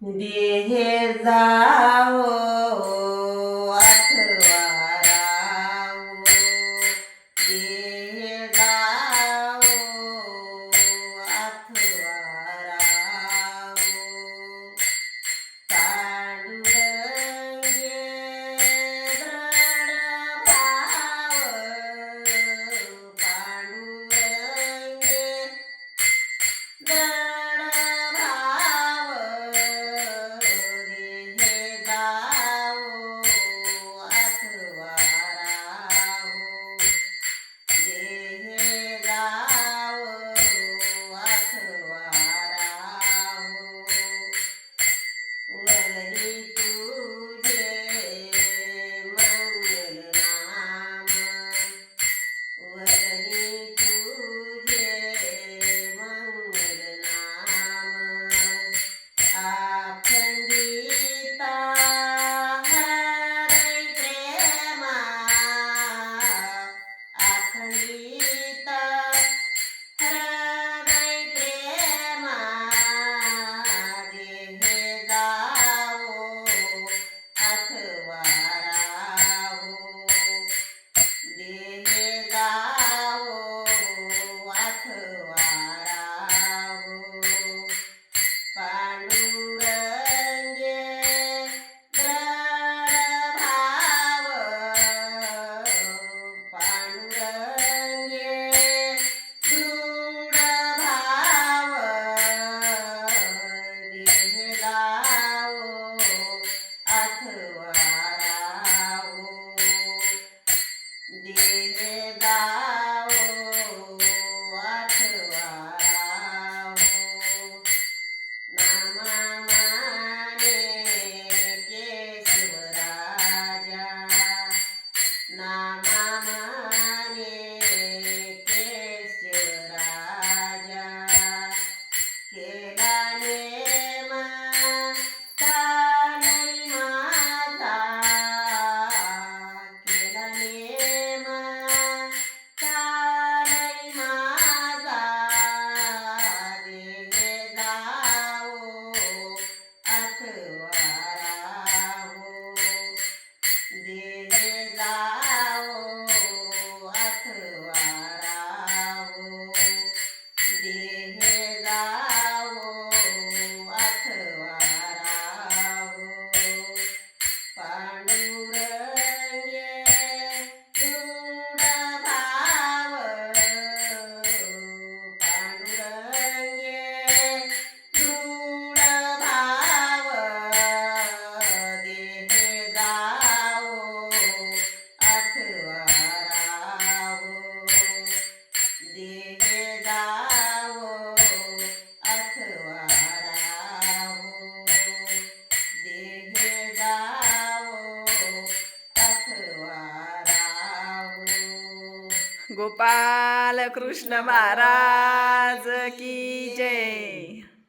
देहे जावो अथवा रावो, देहे जावो अथवा रावो. पांडुरंगे दृढ भाव, पांडुरंगे दृढ भाव, देहे जावो अथवा रावो, देहे जावो अथवा रावो. वदनी तुझे मंगल नाम, वदनी तुझे मंगल नाम. अखंडिता हृदय प्रेमा, अखंडिता हृदय प्रेमा, देहे जावो अथवा रावो, देहे जावो अथवा रावो. पांडुरंगे दृढ भाव, पांडुरंगे दृढ भाव, देहे जावो अथवा रावो, देहे जावो अथवा रावो. नामामाने केशवराजा, नामामाने केशवराजा. केला नेम चालै माझा, केला नेम चालै माझा, देहे जावो अथवा रावो, देहे जावो अथवा रावो, देहे जावो अथवा रावो. पांडुरंगे दृढ भाव, पांडुरंगे दृढ भाव, देहे जावो अथवा रावो, देहे जावो अथवा रावो, देहे जावो अथवा रावो. गोपाल कृष्ण महाराज की जय.